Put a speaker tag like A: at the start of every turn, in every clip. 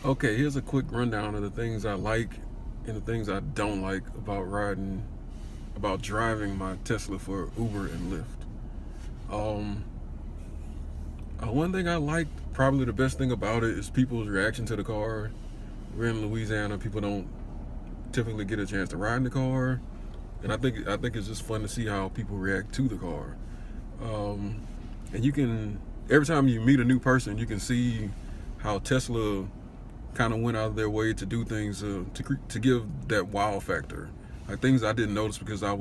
A: Okay, here's a quick rundown of the things I like and the things I don't like about driving my Tesla for Uber and Lyft. Um, One thing I like, probably the best thing about it, is people's reaction to the car. We're in Louisiana; people don't typically get a chance to ride in the car, and I think it's just fun to see how people react to the car. Um, and you can every time you meet a new person, you can see how Tesla kind of went out of their way to do things to give that wow factor, like things I didn't notice because I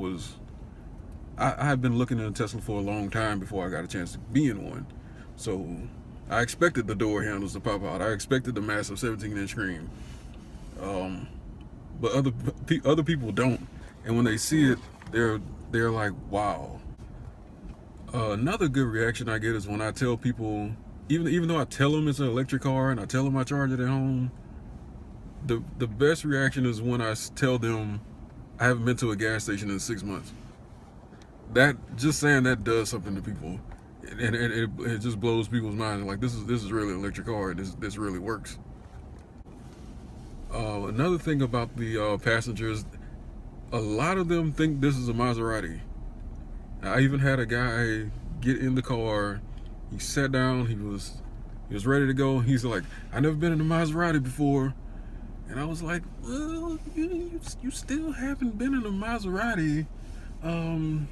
A: have been looking at a Tesla for a long time before I got a chance to be in one. So I expected the door handles to pop out. I expected the massive 17-inch screen. Um, but other people don't, and when they see it, they're like, wow. Another good reaction I get is when I tell people, even though I tell them it's an electric car and I tell them I charge it at home, the best reaction is when I tell them I haven't been to a gas station in 6 months. That just saying that does something to people, and it just blows people's minds. Like this is really an electric car. This really works. Another thing about the passengers, a lot of them think this is a Maserati. I even had a guy get in the car. He sat down. He was ready to go. He's like, "I never been in a Maserati before." And I was like, well, you still haven't been in a Maserati. Um,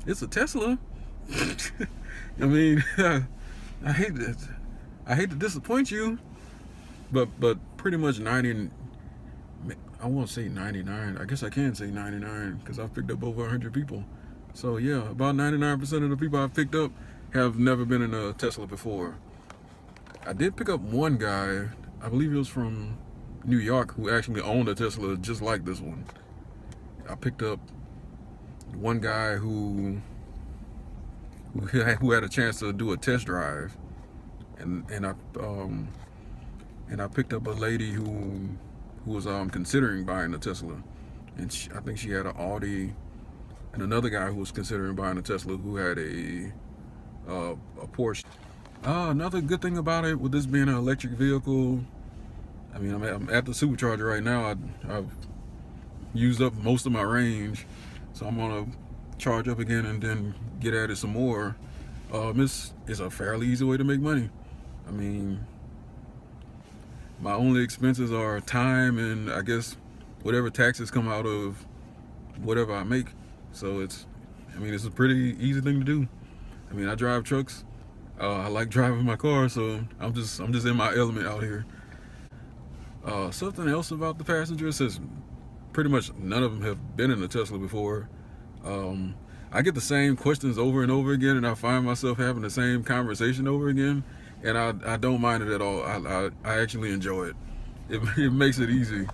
A: it's a Tesla. I mean, I hate that. I hate to disappoint you, but pretty much 90. I won't say 99. I guess I can say 99 because I've picked up over 100 people. So yeah, about 99% of the people I've picked up have never been in a Tesla before. I did pick up one guy. I believe he was from New York who actually owned a Tesla just like this one. I picked up one guy who had a chance to do a test drive, and I picked up a lady who was considering buying a Tesla, and I think she had an Audi, and another guy who was considering buying a Tesla who had a Porsche. Another good thing about it, with this being an electric vehicle, I mean, I'm at the supercharger right now. I've used up most of my range, so I'm gonna charge up again and then get at it some more. It's a fairly easy way to make money. I mean, my only expenses are time and I guess whatever taxes come out of whatever I make. So it's a pretty easy thing to do. I mean, I drive trucks. I like driving my car, so I'm just in my element out here. Something else about the passengers is pretty much none of them have been in a Tesla before. Um, I get the same questions over and over again, and I find myself having the same conversation over again, and I don't mind it at all. I actually enjoy it. It makes it easy.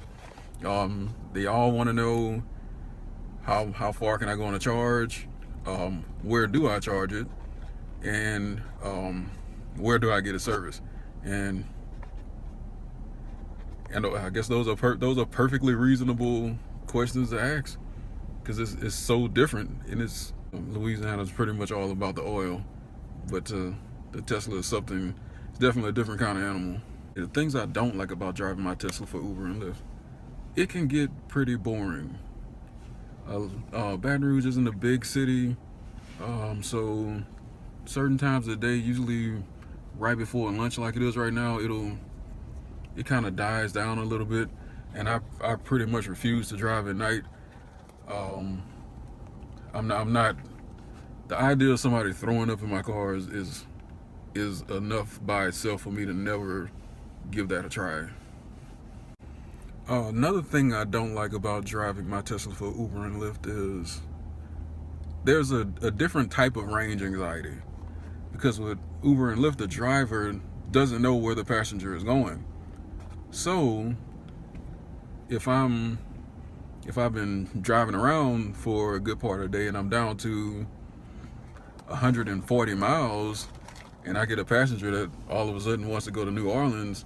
A: They all want to know how far can I go on a charge, where do I charge it, and where do I get a service, and I guess those are perfectly reasonable questions to ask because it's so different, and Louisiana is pretty much all about the oil, but the Tesla is something. It's definitely a different kind of animal. The things I don't like about driving my Tesla for Uber and Lyft, it can get pretty boring. Baton Rouge isn't a big city, so certain times of the day, usually right before lunch, like it is right now, it kind of dies down a little bit, and I pretty much refuse to drive at night. Um, I'm not. The idea of somebody throwing up in my car is enough by itself for me to never give that a try. Another thing I don't like about driving my Tesla for Uber and Lyft is there's a different type of range anxiety, because with Uber and Lyft, the driver doesn't know where the passenger is going. So if I've been driving around for a good part of the day and I'm down to 140 miles, and I get a passenger that all of a sudden wants to go to New Orleans,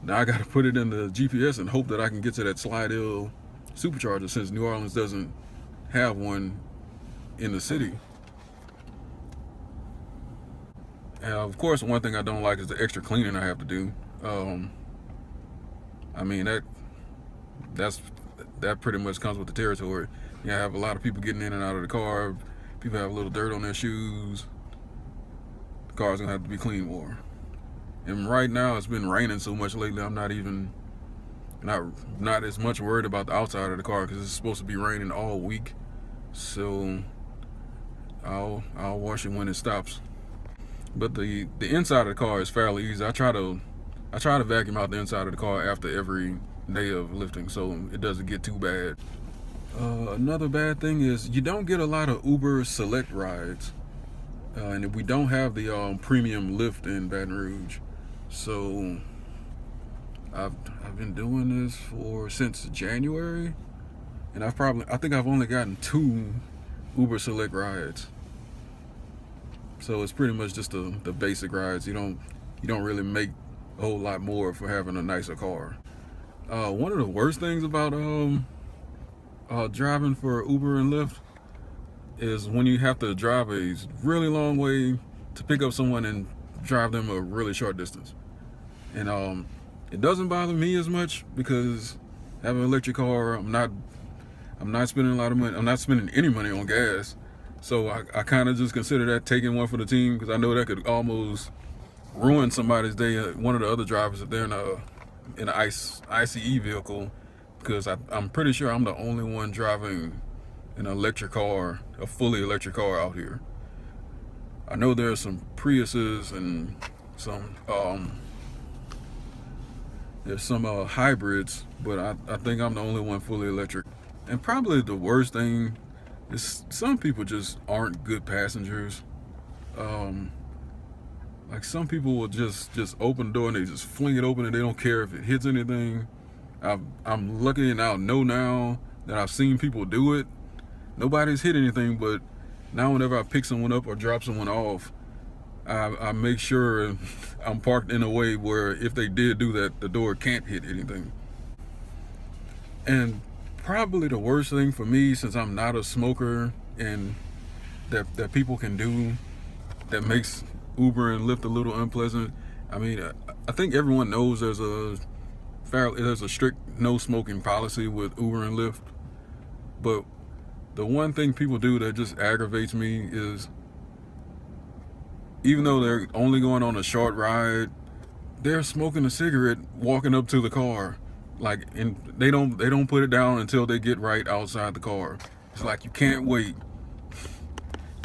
A: now I got to put it in the GPS and hope that I can get to that Slidell supercharger, since New Orleans doesn't have one in the city. And of course, one thing I don't like is the extra cleaning I have to do. I mean, that pretty much comes with the territory. You have a lot of people getting in and out of the car. People have a little dirt on their shoes. The car's gonna have to be cleaned more. And right now it's been raining so much lately. I'm not as much worried about the outside of the car because it's supposed to be raining all week. So I'll wash it when it stops. But the inside of the car is fairly easy. I try to vacuum out the inside of the car after every day of lifting, so it doesn't get too bad. Another bad thing is you don't get a lot of Uber Select rides, and we don't have the premium Lyft in Baton Rouge. So I've been doing this since January, and I think I've only gotten 2 Uber Select rides. So it's pretty much just the basic rides. You don't really make a whole lot more for having a nicer car. One of the worst things about driving for Uber and Lyft is when you have to drive a really long way to pick up someone and drive them a really short distance. And it doesn't bother me as much because having an electric car, I'm not spending a lot of money. I'm not spending any money on gas. So I kind of just consider that taking one for the team, because I know that could almost ruin somebody's day. One of the other drivers, if they're in an ICE vehicle, because I'm pretty sure I'm the only one driving an electric car, a fully electric car out here. I know there's some Priuses and there's some hybrids, but I think I'm the only one fully electric. And probably the worst thing is some people just aren't good passengers. Like some people will just open the door and they just fling it open and they don't care if it hits anything. I'm lucky and I know now that I've seen people do it. Nobody's hit anything, but now whenever I pick someone up or drop someone off, I make sure I'm parked in a way where if they did do that, the door can't hit anything. And probably the worst thing for me, since I'm not a smoker, and that people can do that makes Uber and Lyft a little unpleasant. I mean, I think everyone knows there's a strict no smoking policy with Uber and Lyft, but the one thing people do that just aggravates me is, even though they're only going on a short ride, they're smoking a cigarette walking up to the car. Like, and they don't put it down until they get right outside the car. It's like you can't wait.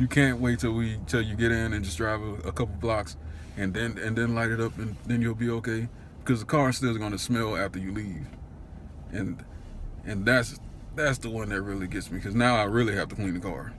A: You can't wait till you get in and just drive a couple blocks and then light it up, and then you'll be okay, because the car still is going to smell after you leave. And that's the one that really gets me, because now I really have to clean the car.